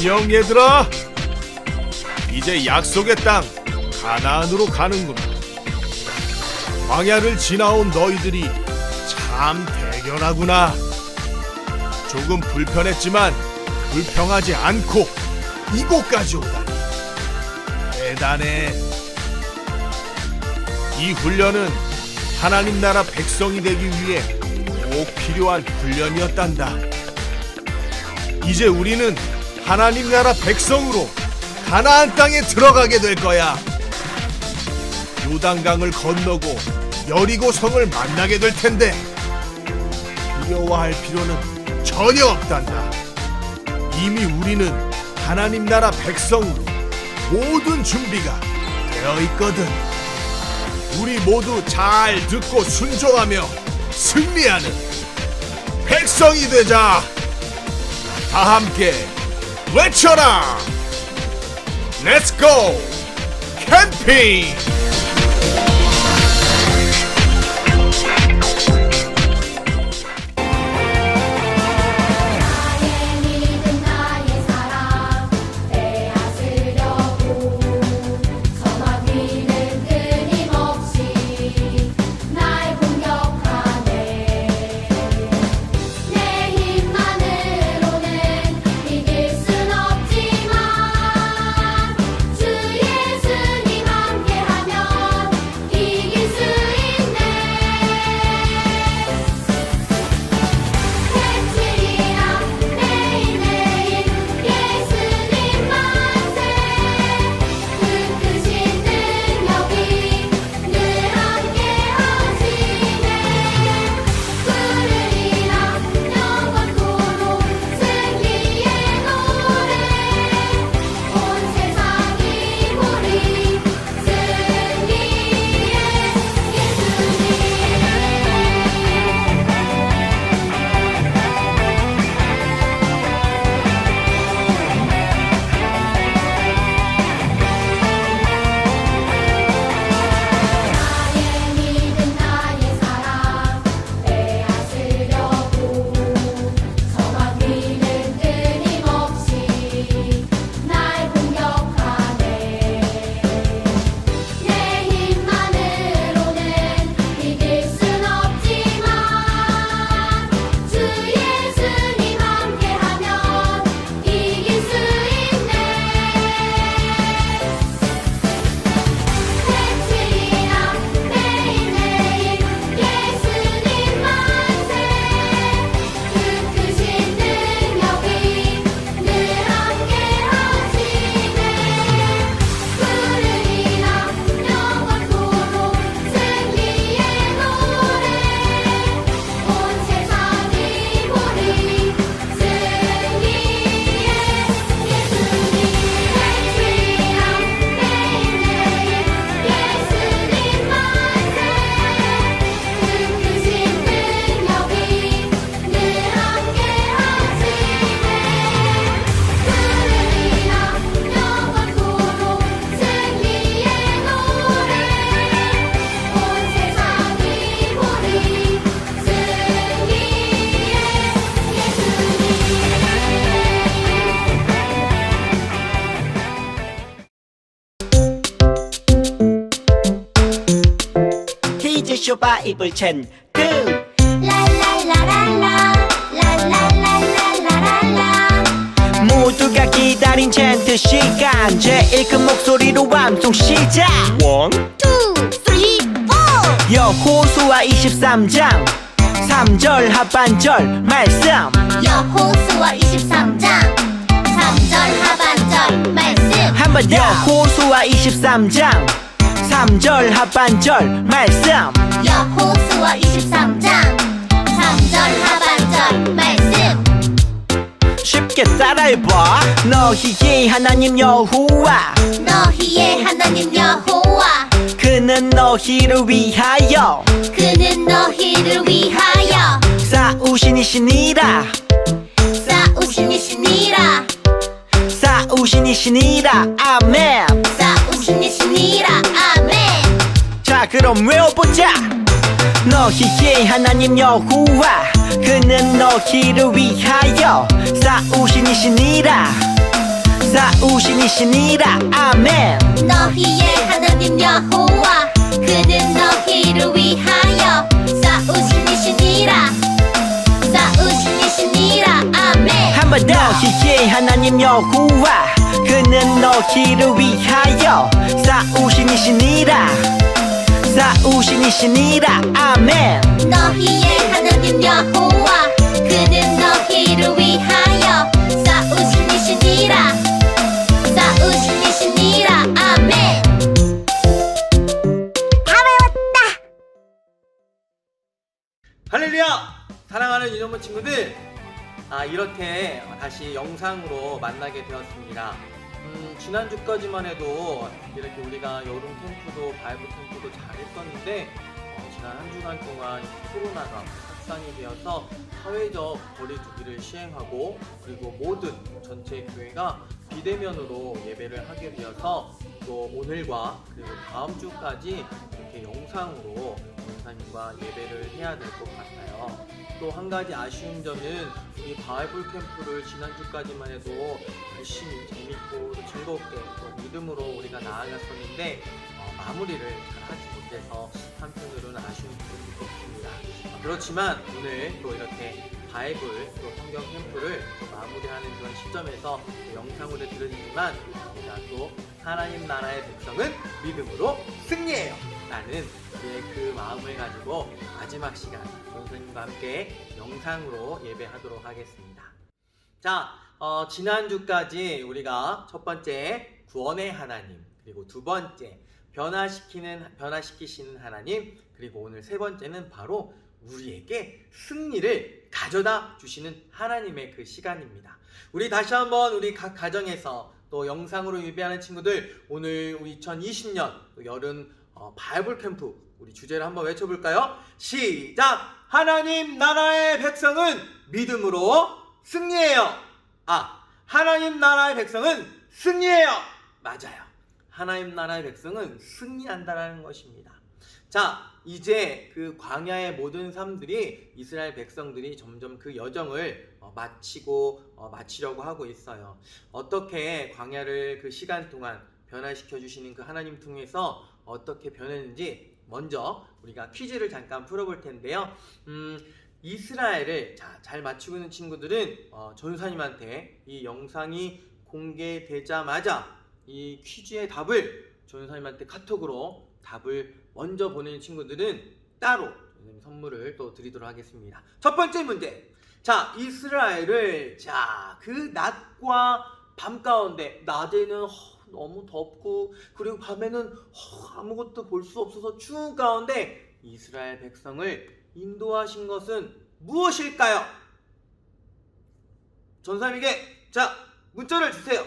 안녕 얘들아. 이제 약속의 땅 가나안으로 가는구나. 광야를 지나온 너희들이 참 대견하구나. 조금 불편했지만 불평하지 않고 이곳까지 오다니 대단해. 이 훈련은 하나님 나라 백성이 되기 위해 꼭 필요한 훈련이었단다. 이제 우리는 하나님 나라 백성으로 가나안 땅에 들어가게 될 거야. 요단강을 건너고 여리고 성을 만나게 될 텐데 두려워할 필요는 전혀 없단다. 이미 우리는 하나님 나라 백성으로 모든 준비가 되어 있거든. 우리 모두 잘 듣고 순종하며 승리하는 백성이 되자. 다 함께 외쳐라! Let's go! 캠핑! 쇼바 이불 챈트 랄랄라랄라 랄랄랄랄랄랄라 모두가 기다린 챈트 시간 제일 큰 목소리로 암송 시작 1, 2, 3, 4 여호수아 23장 3절 하반절 말씀 여호수아 23장 3절 하반절 말씀 한번 여호수아 23장 3절 하반절 말씀 여호수아 23장 3절 하반절 말씀 쉽게 따라해봐 너희의 하나님 여호와 너희의 하나님 여호와 그는 너희를 위하여 그는 너희를 위하여 싸우시니시니라 싸우시니시니라 싸우시니시니라 아멘 싸우시니시니라 아멘 자 그럼 외워보자 너희의 하나님 여호와 그는 너희를 위하여 싸우시니시니라 싸우신 이시니라 아멘. 너희의 하나님 여호와 그는 너희를 위하여 싸우신 이시니라 싸우신 이시니라 아멘. 한 번 더. 너희의 하나님 여호와 그는 너희를 위하여 싸우신 이시니라 싸우신 이시니라 아멘. 너희의 하나님 여호와 그는 너희를 위하여 싸우신 이시니라 싸우신 이시니라 아멘. 다 외웠다. 할렐루야! 사랑하는 유년부 친구들, 이렇게 다시 영상으로 만나게 되었습니다. 지난주까지만 해도 이렇게 우리가 여름 캠프도 바이블 캠프도 잘했었는데 지난 한 주간 동안 코로나가 확산이 되어서 사회적 거리두기를 시행하고 그리고 모든 전체 교회가 비대면으로 예배를 하게 되어서 또 오늘과 그리고 다음 주까지 이렇게 영상으로 권사님과 예배를 해야 될 것 같아요. 또 한 가지 아쉬운 점은 이 바이블 캠프를 지난주까지만 해도 열심히 재밌고 즐겁게 또 믿음으로 우리가 나아갔었는데 마무리를 잘 하지 못해서 한편으로는 아쉬운 부분이 있습니다. 그렇지만 오늘 또 이렇게 바이블 또 성경 캠프를 또 마무리하는 그런 시점에서 영상으로 들으시지만 우리가 또 하나님 나라의 백성은 믿음으로 승리해요 라는 그 마음을 가지고 마지막 시간 선생님과 함께 영상으로 예배하도록 하겠습니다. 자, 지난주까지 우리가 첫 번째 구원의 하나님, 그리고 두 번째 변화시키시는 하나님, 그리고 오늘 세 번째는 바로 우리에게 승리를 가져다 주시는 하나님의 그 시간입니다. 우리 다시 한번 우리 각 가정에서 또 영상으로 예배하는 친구들, 오늘 우리 2020년 여름 바이블 캠프 우리 주제를 한번 외쳐볼까요? 시작! 하나님 나라의 백성은 믿음으로 승리해요. 하나님 나라의 백성은 승리해요. 맞아요. 하나님 나라의 백성은 승리한다라는 것입니다. 자, 이제 그 광야의 모든 삶들이 이스라엘 백성들이 점점 그 여정을 마치려고 하고 있어요. 어떻게 광야를 그 시간 동안 변화시켜 주시는 그 하나님 통해서 어떻게 변했는지 먼저 우리가 퀴즈를 잠깐 풀어볼 텐데요. 이스라엘을 잘 맞추고 있는 친구들은 전사님한테 이 영상이 공개되자마자 이 퀴즈의 답을 전사님한테 카톡으로 답을 먼저 보내는 친구들은 따로 선물을 또 드리도록 하겠습니다. 첫 번째 문제. 자, 이스라엘을 그 낮과 밤 가운데 낮에는 너무 덥고 그리고 밤에는 아무것도 볼 수 없어서 추운 가운데 이스라엘 백성을 인도하신 것은 무엇일까요? 전사님에게 문자를 주세요.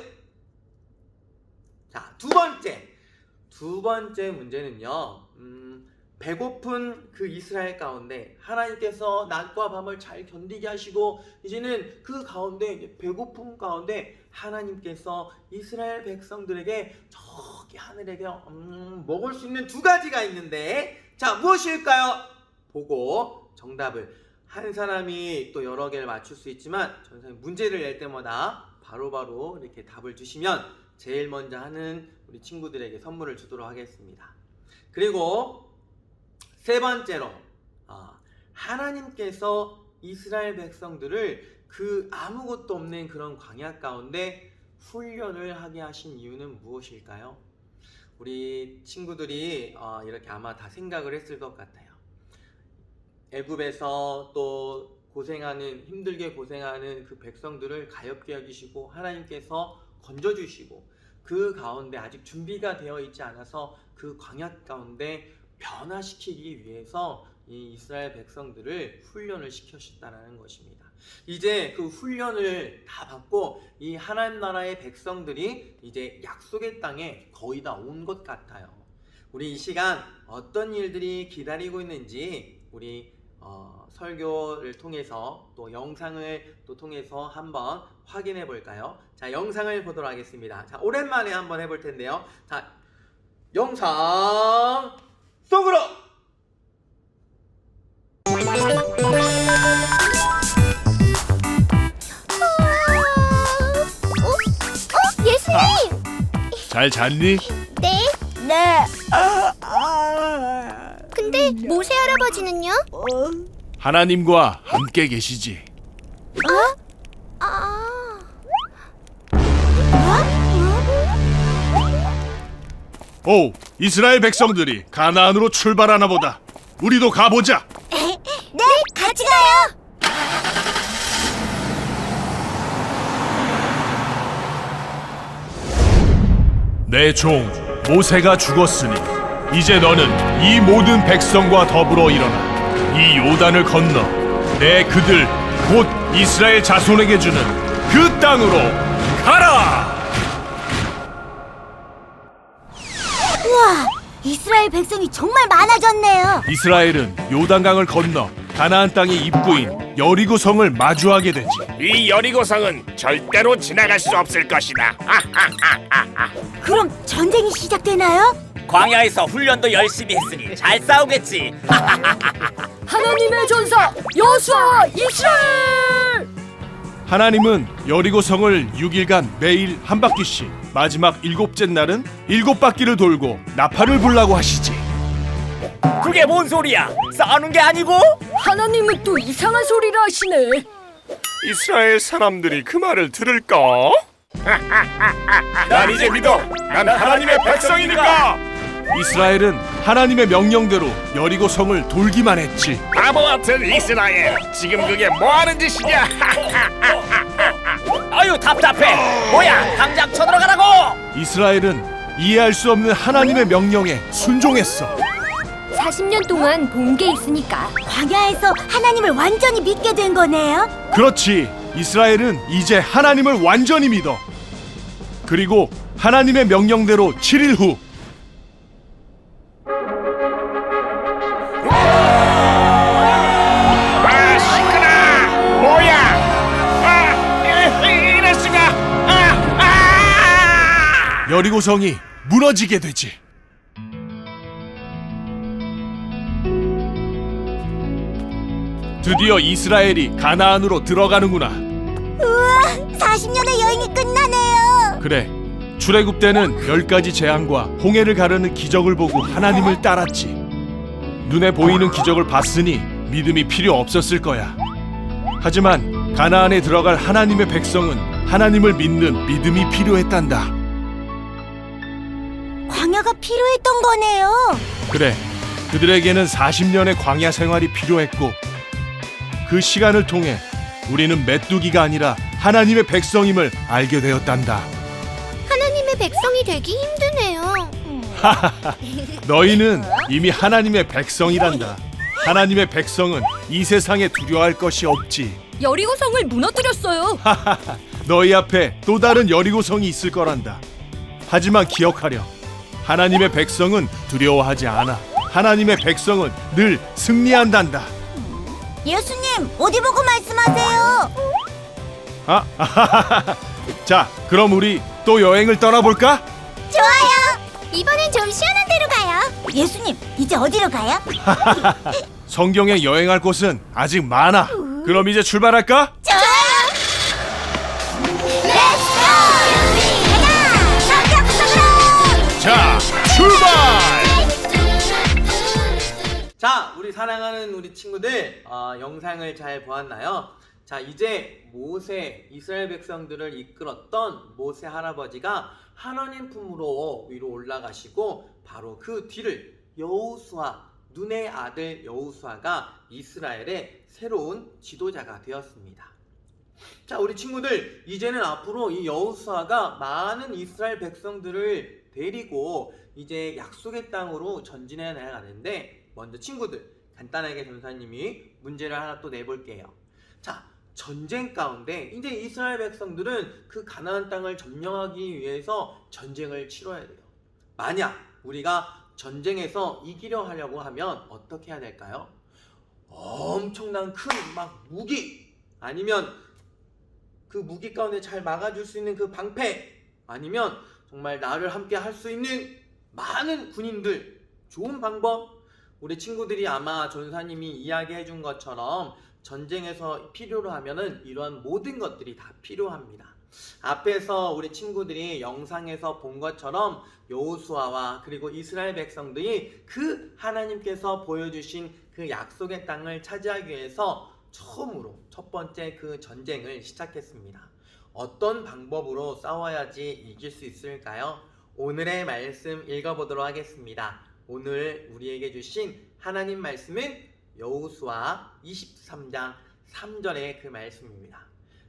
자, 두 번째 문제는요. 배고픈 그 이스라엘 가운데 하나님께서 낮과 밤을 잘 견디게 하시고 이제는 그 가운데 배고픔 가운데 하나님께서 이스라엘 백성들에게 저기 하늘에게 먹을 수 있는 두 가지가 있는데 무엇일까요? 보고 정답을 한 사람이 또 여러 개를 맞출 수 있지만 전사님 문제를 낼 때마다 바로바로 이렇게 답을 주시면 제일 먼저 하는 우리 친구들에게 선물을 주도록 하겠습니다. 그리고 세 번째로 하나님께서 이스라엘 백성들을 그 아무것도 없는 그런 광야 가운데 훈련을 하게 하신 이유는 무엇일까요? 우리 친구들이 이렇게 아마 다 생각을 했을 것 같아요. 애굽에서 또 힘들게 고생하는 그 백성들을 가엾게 여기시고 하나님께서 건져주시고 그 가운데 아직 준비가 되어 있지 않아서 그 광야 가운데 변화시키기 위해서 이 이스라엘 백성들을 훈련을 시켜주셨다는 것입니다. 이제 그 훈련을 다 받고 이 하나님 나라의 백성들이 이제 약속의 땅에 거의 다 온 것 같아요. 우리 이 시간 어떤 일들이 기다리고 있는지 우리 설교를 통해서 또 영상을 또 통해서 한번 확인해 볼까요? 자, 영상을 보도록 하겠습니다. 자, 오랜만에 한번 해볼 텐데요. 자, 영상 속으로! 잘 잤니? 네? 네. 근데 모세 할아버지는요? 하나님과 함께 계시지. 아. 오, 이스라엘 백성들이 가나안으로 출발하나 보다. 우리도 가보자. 네, 같이 가요. 내 종 모세가 죽었으니 이제 너는 이 모든 백성과 더불어 일어나 이 요단을 건너 내 그들 곧 이스라엘 자손에게 주는 그 땅으로 가라. 우와, 이스라엘 백성이 정말 많아졌네요. 이스라엘은 요단강을 건너 가나안 땅의 입구인 여리고성을 마주하게 되지. 이 여리고성은 절대로 지나갈 수 없을 것이다. 그럼 전쟁이 시작되나요? 광야에서 훈련도 열심히 했으니 잘 싸우겠지. 하나님의 전사 여수아와 이스라엘! 하나님은 여리고성을 6일간 매일 한 바퀴씩, 마지막 7째 날은 7바퀴를 돌고 나팔을 불라고 하시지. 그게 뭔 소리야? 싸우는 게 아니고? 하나님은 또 이상한 소리를 하시네. 이스라엘 사람들이 그 말을 들을까? 난 이제 믿어. 난 하나님의 백성이니까. 이스라엘은 하나님의 명령대로 여리고성을 돌기만 했지. 바보 같은 이스라엘. 지금 그게 뭐 하는 짓이냐? 아유 답답해. 뭐야? 당장 쳐들어가라고. 이스라엘은 이해할 수 없는 하나님의 명령에 순종했어. 40년 동안 본 게 있으니까. 광야에서 하나님을 완전히 믿게 된 거네요. 그렇지. 이스라엘은 이제 하나님을 완전히 믿어. 그리고 하나님의 명령대로 7일 후 아 시끄러. 뭐야? 이럴 수가. 여리고성이 무너지게 되지. 드디어 이스라엘이 가나안으로 들어가는구나. 우와, 40년의 여행이 끝나네요. 그래, 출애굽 때는 10가지 재앙과 홍해를 가르는 기적을 보고 하나님을 따랐지. 눈에 보이는 기적을 봤으니 믿음이 필요 없었을 거야. 하지만 가나안에 들어갈 하나님의 백성은 하나님을 믿는 믿음이 필요했단다. 광야가 필요했던 거네요. 그래, 그들에게는 40년의 광야 생활이 필요했고, 그 시간을 통해 우리는 메뚜기가 아니라 하나님의 백성임을 알게 되었단다. 하나님의 백성이 되기 힘드네요. 너희는 이미 하나님의 백성이란다. 하나님의 백성은 이 세상에 두려워할 것이 없지. 여리고성을 무너뜨렸어요. 너희 앞에 또 다른 여리고성이 있을 거란다. 하지만 기억하렴. 하나님의 백성은 두려워하지 않아. 하나님의 백성은 늘 승리한단다. 예수님, 어디 보고 말씀하세요? 자, 그럼 우리 또 여행을 떠나볼까? 좋아요. 이번엔 좀 시원한 데로 가요. 예수님, 이제 어디로 가요? 성경에 여행할 곳은 아직 많아. 그럼 이제 출발할까? 좋아요. 렛츠고! 자, 출발! 자, 우리 사랑하는 우리 친구들, 영상을 잘 보았나요? 자, 이제 모세, 이스라엘 백성들을 이끌었던 모세 할아버지가 하나님 품으로 위로 올라가시고 바로 그 뒤를 여호수아, 눈의 아들 여호수아가 이스라엘의 새로운 지도자가 되었습니다. 자, 우리 친구들, 이제는 앞으로 이 여호수아가 많은 이스라엘 백성들을 데리고 이제 약속의 땅으로 전진해 나가는데, 먼저 친구들, 간단하게 전사님이 문제를 하나 또 내볼게요. 자, 전쟁 가운데 이제 이스라엘 백성들은 그 가나안 땅을 점령하기 위해서 전쟁을 치러야 돼요. 만약 우리가 전쟁에서 이기려 하려고 하면 어떻게 해야 될까요? 엄청난 큰 막 무기, 아니면 그 무기 가운데 잘 막아줄 수 있는 그 방패, 아니면 정말 나를 함께 할 수 있는 많은 군인들, 좋은 방법. 우리 친구들이 아마 전사님이 이야기해 준 것처럼 전쟁에서 필요로 하면은 이러한 모든 것들이 다 필요합니다. 앞에서 우리 친구들이 영상에서 본 것처럼 여호수아와 그리고 이스라엘 백성들이 그 하나님께서 보여주신 그 약속의 땅을 차지하기 위해서 처음으로 첫 번째 그 전쟁을 시작했습니다. 어떤 방법으로 싸워야지 이길 수 있을까요? 오늘의 말씀 읽어보도록 하겠습니다. 오늘 우리에게 주신 하나님 말씀은 여호수아 23장 3절의 그 말씀입니다.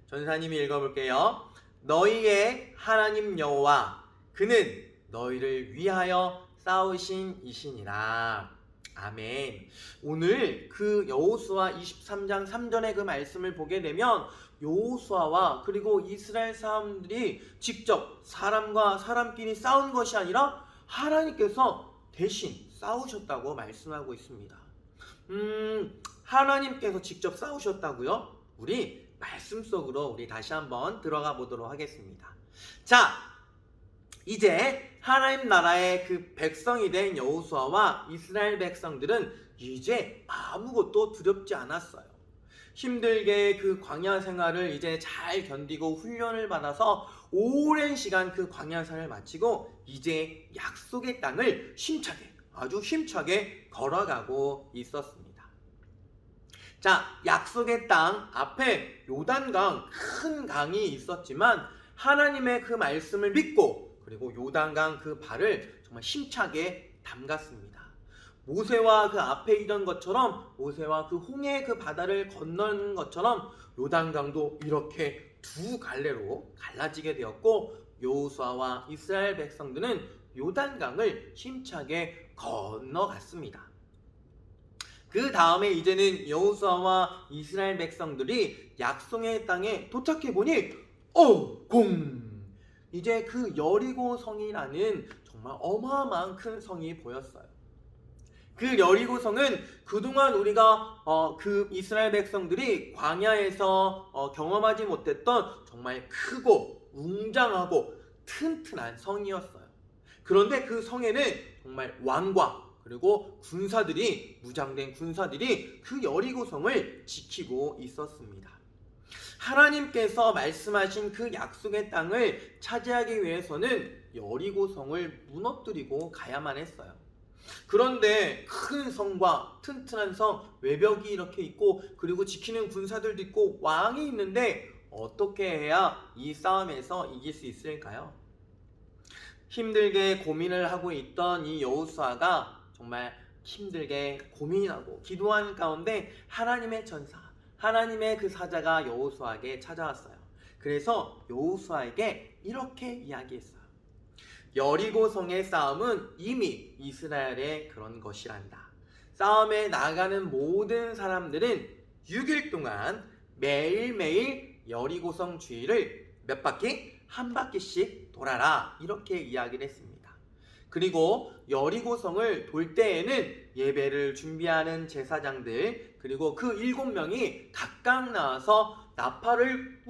전사님이 읽어볼게요. 너희의 하나님 여호와 그는 너희를 위하여 싸우신 이시니라. 아멘. 오늘 그 여호수아 23장 3절의 그 말씀을 보게 되면 여호수아와 그리고 이스라엘 사람들이 직접 사람과 사람끼리 싸운 것이 아니라 하나님께서 대신 싸우셨다고 말씀하고 있습니다. 하나님께서 직접 싸우셨다고요? 우리 말씀 속으로 우리 다시 한번 들어가 보도록 하겠습니다. 자, 이제 하나님 나라의 그 백성이 된 여호수아와 이스라엘 백성들은 이제 아무것도 두렵지 않았어요. 힘들게 그 광야 생활을 이제 잘 견디고 훈련을 받아서 오랜 시간 그 광야 생활을 마치고 이제 약속의 땅을 힘차게, 아주 힘차게 걸어가고 있었습니다. 자, 약속의 땅 앞에 요단강, 큰 강이 있었지만 하나님의 그 말씀을 믿고 그리고 요단강 그 발을 정말 힘차게 담갔습니다. 모세와 그 앞에 있던 것처럼, 모세와 그 홍해 그 바다를 건너는 것처럼 요단강도 이렇게 두 갈래로 갈라지게 되었고, 여호수아와 이스라엘 백성들은 요단강을 힘차게 건너갔습니다. 그 다음에 이제는 여호수아와 이스라엘 백성들이 약속의 땅에 도착해 보니 이제 그 여리고 성이라는 정말 어마어마한 큰 성이 보였어요. 그 여리고 성은 그동안 우리가 그 이스라엘 백성들이 광야에서 경험하지 못했던 정말 크고 웅장하고 튼튼한 성이었어요. 그런데 그 성에는 정말 왕과 그리고 군사들이, 무장된 군사들이 그 여리고 성을 지키고 있었습니다. 하나님께서 말씀하신 그 약속의 땅을 차지하기 위해서는 여리고 성을 무너뜨리고 가야만 했어요. 그런데 큰 성과 튼튼한 성, 외벽이 이렇게 있고 그리고 지키는 군사들도 있고 왕이 있는데 어떻게 해야 이 싸움에서 이길 수 있을까요? 힘들게 고민을 하고 있던 이 여호수아가 정말 힘들게 고민하고 기도하는 가운데 하나님의 전사, 하나님의 그 사자가 여호수아에게 찾아왔어요. 그래서 여호수아에게 이렇게 이야기했어요. 여리고 성의 싸움은 이미 이스라엘의 그런 것이란다. 싸움에 나가는 모든 사람들은 6일 동안 매일매일 여리고 성 주위를 몇 바퀴? 한 바퀴씩 돌아라. 이렇게 이야기를 했습니다. 그리고 여리고 성을 돌 때에는 예배를 준비하는 제사장들 그리고 그 7명이 각각 나와서 나팔을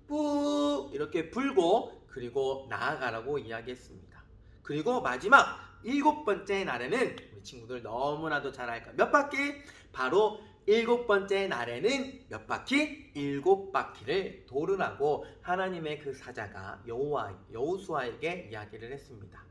뿌 이렇게 불고 그리고 나아가라고 이야기했습니다. 그리고 마지막 7번째 날에는 우리 친구들 너무나도 잘 알까? 몇 바퀴? 바로 7번째 날에는 몇 바퀴? 7바퀴를 도르라고 하나님의 그 사자가 여호수아에게 이야기를 했습니다.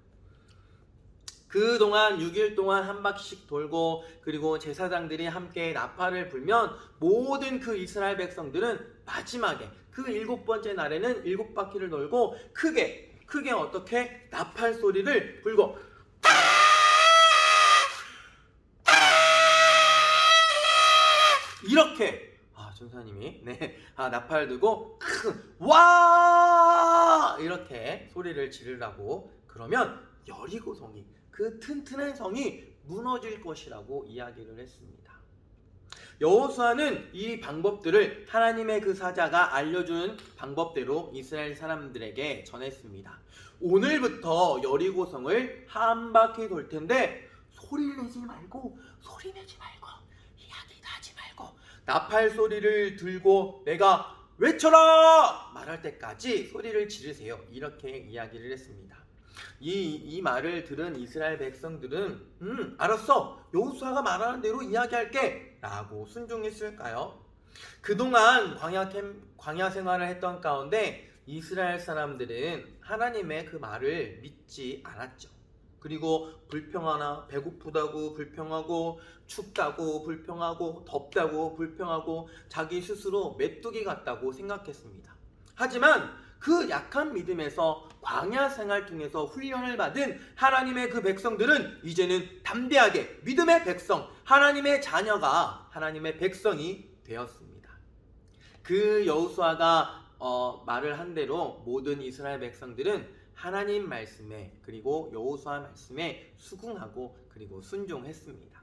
그동안 6일 동안 한 바퀴씩 돌고 그리고 제사장들이 함께 나팔을 불면 모든 그 이스라엘 백성들은 마지막에 그 7번째 날에는 7바퀴를 돌고 크게 어떻게 나팔 소리를 불고 이렇게 전사님이 나팔 들고 와 이렇게 소리를 지르라고 그러면 여리고 성이 그 튼튼한 성이 무너질 것이라고 이야기를 했습니다. 여호수아는 이 방법들을 하나님의 그 사자가 알려준 방법대로 이스라엘 사람들에게 전했습니다. 오늘부터 여리고 성을 한 바퀴 돌 텐데 소리 내지 말고 이야기도 하지 말고 나팔 소리를 들고 내가 외쳐라 말할 때까지 소리를 지르세요. 이렇게 이야기를 했습니다. 이 말을 들은 이스라엘 백성들은 알았어, 여호수아가 말하는 대로 이야기할게 라고 순종했을까요? 그동안 광야 생활을 했던 가운데 이스라엘 사람들은 하나님의 그 말을 믿지 않았죠. 그리고 불평하나 배고프다고 불평하고 춥다고 불평하고 덥다고 불평하고 자기 스스로 메뚜기 같다고 생각했습니다. 하지만 그 약한 믿음에서 광야 생활 통해서 훈련을 받은 하나님의 그 백성들은 이제는 담대하게 믿음의 백성, 하나님의 자녀가 하나님의 백성이 되었습니다. 그 여호수아가 말을 한 대로 모든 이스라엘 백성들은 하나님 말씀에 그리고 여호수아 말씀에 수긍하고 그리고 순종했습니다.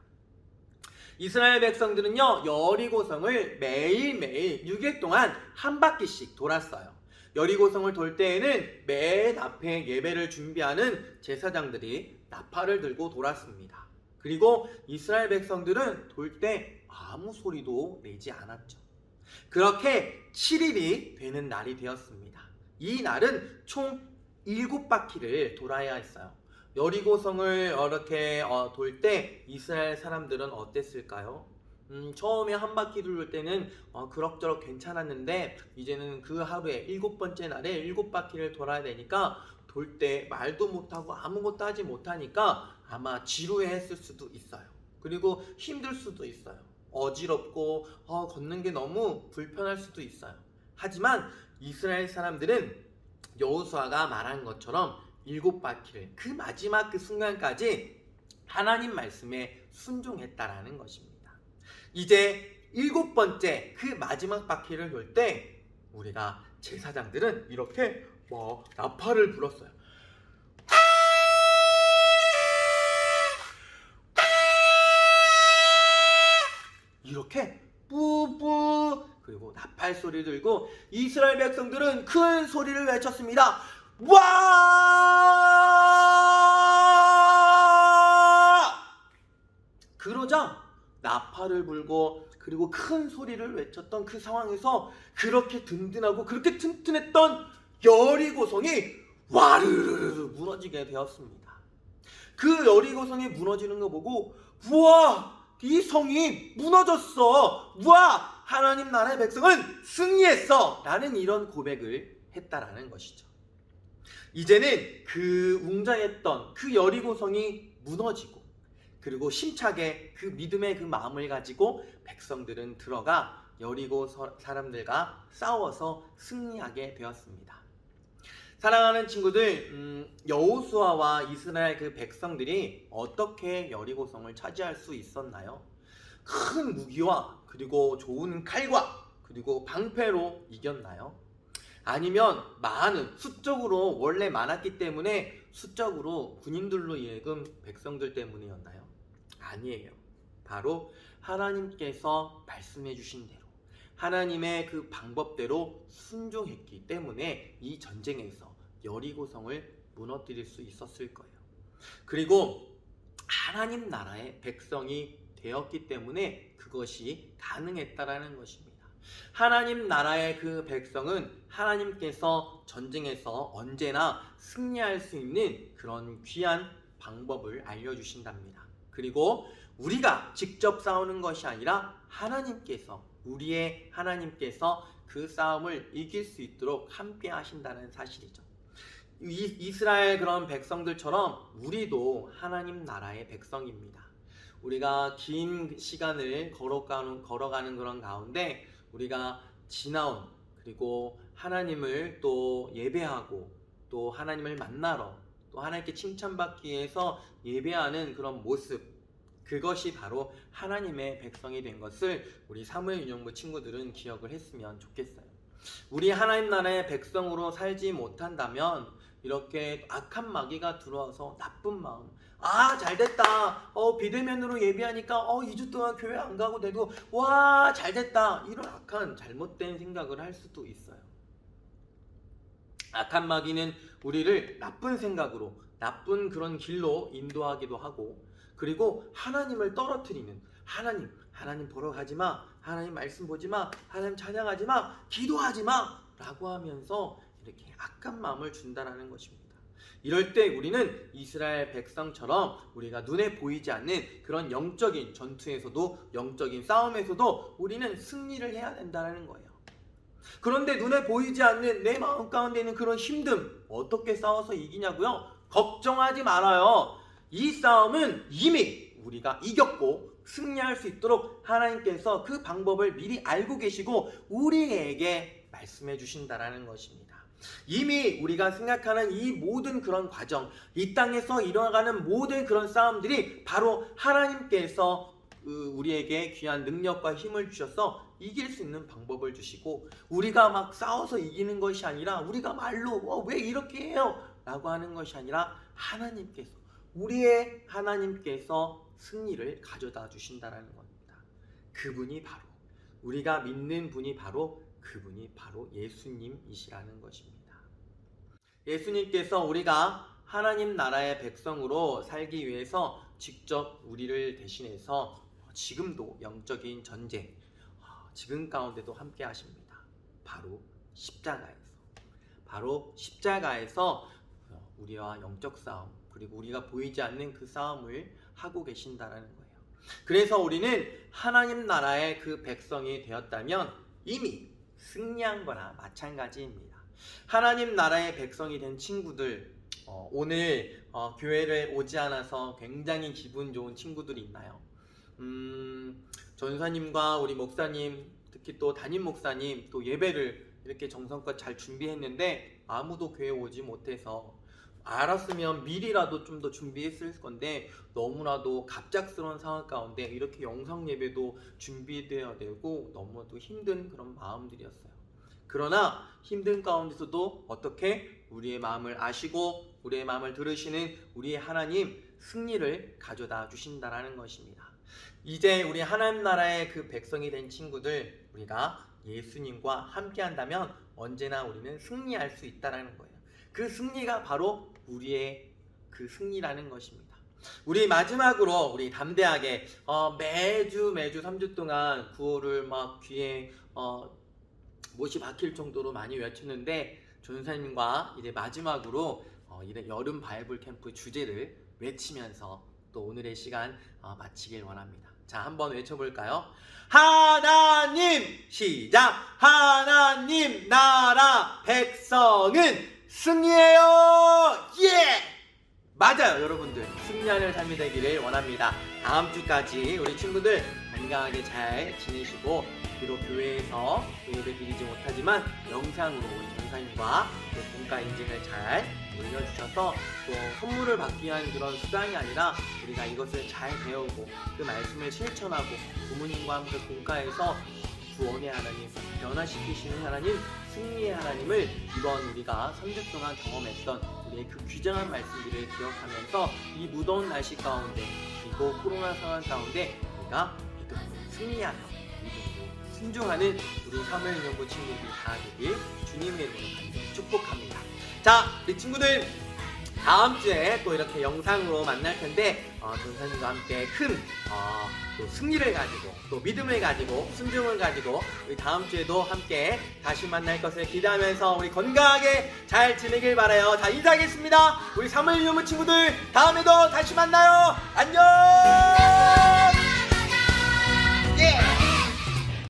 이스라엘 백성들은요 여리고성을 매일매일 6일 동안 한 바퀴씩 돌았어요. 여리고성을 돌 때에는 맨 앞에 예배를 준비하는 제사장들이 나팔을 들고 돌았습니다. 그리고 이스라엘 백성들은 돌 때 아무 소리도 내지 않았죠. 그렇게 7일이 되는 날이 되었습니다. 이 날은 총 7바퀴를 돌아야 했어요. 여리고성을 이렇게 돌 때 이스라엘 사람들은 어땠을까요? 처음에 한 바퀴 돌 때는 그럭저럭 괜찮았는데 이제는 그 하루에 7번째 날에 7바퀴를 돌아야 되니까 돌 때 말도 못하고 아무것도 하지 못하니까 아마 지루해했을 수도 있어요. 그리고 힘들 수도 있어요. 어지럽고 걷는 게 너무 불편할 수도 있어요. 하지만 이스라엘 사람들은 여호수아가 말한 것처럼 7바퀴를 그 마지막 그 순간까지 하나님 말씀에 순종했다라는 것입니다. 이제 7번째 그 마지막 바퀴를 돌 때 우리가 제사장들은 이렇게 막 나팔을 불었어요. 이렇게 뿌뿌 그리고 나팔 소리 들고 이스라엘 백성들은 큰 소리를 외쳤습니다. 와! 그러자 나팔을 불고 그리고 큰 소리를 외쳤던 그 상황에서 그렇게 든든하고 그렇게 튼튼했던 여리고성이 와르르르 무너지게 되었습니다. 그 여리고성이 무너지는 거 보고 우와! 이 성이 무너졌어. 우와! 하나님 나라의 백성은 승리했어. 라는 이런 고백을 했다라는 것이죠. 이제는 그 웅장했던 그 여리고성이 무너지고 그리고 심차게 그 믿음의 그 마음을 가지고 백성들은 들어가 여리고 사람들과 싸워서 승리하게 되었습니다. 사랑하는 친구들, 여호수아와 이스라엘 그 백성들이 어떻게 여리고성을 차지할 수 있었나요? 큰 무기와 그리고 좋은 칼과 그리고 방패로 이겼나요? 아니면 많은 수적으로 원래 많았기 때문에 수적으로 군인들로 이긴 백성들 때문이었나요? 아니에요. 바로 하나님께서 말씀해 주신 대로 하나님의 그 방법대로 순종했기 때문에 이 전쟁에서 여리고성을 무너뜨릴 수 있었을 거예요. 그리고 하나님 나라의 백성이 되었기 때문에 그것이 가능했다라는 것입니다. 하나님 나라의 그 백성은 하나님께서 전쟁에서 언제나 승리할 수 있는 그런 귀한 방법을 알려주신답니다. 그리고 우리가 직접 싸우는 것이 아니라 하나님께서 우리의 하나님께서 그 싸움을 이길 수 있도록 함께 하신다는 사실이죠. 이스라엘 그런 백성들처럼 우리도 하나님 나라의 백성입니다. 우리가 긴 시간을 걸어가는 그런 가운데 우리가 지나온 그리고 하나님을 또 예배하고 또 하나님을 만나러 또 하나님께 칭찬받기 위해서 예배하는 그런 모습, 그것이 바로 하나님의 백성이 된 것을 우리 사무엘 유년부 친구들은 기억을 했으면 좋겠어요. 우리 하나님 나라의 백성으로 살지 못한다면 이렇게 악한 마귀가 들어와서 나쁜 마음, 잘됐다, 비대면으로 예배하니까 2주 동안 교회 안 가고 되고 와 잘됐다, 이런 악한 잘못된 생각을 할 수도 있어요. 악한 마귀는 우리를 나쁜 생각으로 나쁜 그런 길로 인도하기도 하고, 그리고 하나님을 떨어뜨리는, 하나님 보러 가지마, 하나님 말씀 보지마, 하나님 찬양하지마, 기도하지마 라고 하면서 이렇게 악한 마음을 준다라는 것입니다. 이럴 때 우리는 이스라엘 백성처럼 우리가 눈에 보이지 않는 그런 영적인 전투에서도, 영적인 싸움에서도 우리는 승리를 해야 된다는 거예요. 그런데 눈에 보이지 않는 내 마음 가운데 있는 그런 힘듦 어떻게 싸워서 이기냐고요? 걱정하지 말아요. 이 싸움은 이미 우리가 이겼고 승리할 수 있도록 하나님께서 그 방법을 미리 알고 계시고 우리에게 말씀해 주신다라는 것입니다. 이미 우리가 생각하는 이 모든 그런 과정, 이 땅에서 일어나가는 모든 그런 싸움들이 바로 하나님께서 우리에게 귀한 능력과 힘을 주셔서 이길 수 있는 방법을 주시고, 우리가 막 싸워서 이기는 것이 아니라 우리가 말로 왜 이렇게 해요? 라고 하는 것이 아니라 하나님께서, 우리의 하나님께서 승리를 가져다 주신다라는 겁니다. 그분이 바로, 우리가 믿는 분이 바로 그분이 바로 예수님이시라는 것입니다. 예수님께서 우리가 하나님 나라의 백성으로 살기 위해서 직접 우리를 대신해서 지금도 영적인 전쟁, 지금 가운데도 함께 하십니다. 바로 십자가에서 우리와 영적 싸움, 그리고 우리가 보이지 않는 그 싸움을 하고 계신다라는 거예요. 그래서 우리는 하나님 나라의 그 백성이 되었다면 이미 승리한 거나 마찬가지입니다. 하나님 나라의 백성이 된 친구들, 오늘 교회를 오지 않아서 굉장히 기분 좋은 친구들이 있나요? 전사님과 우리 목사님, 특히 또 담임 목사님 또 예배를 이렇게 정성껏 잘 준비했는데 아무도 교회 오지 못해서, 알았으면 미리라도 좀 더 준비했을 건데 너무나도 갑작스러운 상황 가운데 이렇게 영상 예배도 준비되어야 되고 너무도 힘든 그런 마음들이었어요. 그러나 힘든 가운데서도 어떻게 우리의 마음을 아시고 우리의 마음을 들으시는 우리의 하나님, 승리를 가져다 주신다라는 것입니다. 이제 우리 하나님 나라의 그 백성이 된 친구들, 우리가 예수님과 함께 한다면 언제나 우리는 승리할 수 있다라는 거예요. 그 승리가 바로 우리의 그 승리라는 것입니다. 우리 마지막으로 우리 담대하게 매주 3주 동안 구호를 막 귀에 못이 박힐 정도로 많이 외쳤는데, 전사님과 이제 마지막으로 이런 여름 바이블 캠프 주제를 외치면서 또 오늘의 시간 마치길 원합니다. 자, 한번 외쳐볼까요? 하나님, 시작! 하나님 나라 백성은 승리해요! 예! 맞아요, 여러분들. 승리하는 삶이 되기를 원합니다. 다음 주까지 우리 친구들 건강하게 잘 지내시고, 비록 교회에서 예배 드리지 못하지만 영상으로 우리 전사님과 공과 인증을 잘 올려주셔서 또 선물을 받기 위한 그런 수단이 아니라 우리가 이것을 잘 배우고 그 말씀을 실천하고 부모님과 함께 공과에서 구원의 하나님, 변화시키시는 하나님, 승리의 하나님을 이번 우리가 3주 동안 경험했던 우리의 그 귀중한 말씀들을 기억하면서 이 무더운 날씨 가운데, 그리고 코로나 상황 가운데 우리가 믿음으로 승리하며 믿음으로 순종하는 우리 사무엘연구 친구들이 다 되길 주님의 이름으로 축복합니다. 자, 우리 친구들 다음 주에 또 이렇게 영상으로 만날 텐데 전사님과 함께 큰 또 승리를 가지고 또 믿음을 가지고 순종을 가지고 우리 다음 주에도 함께 다시 만날 것을 기대하면서 우리 건강하게 잘 지내길 바라요. 자, 인사하겠습니다. 우리 사무엘 유무 친구들 다음에도 다시 만나요. 안녕.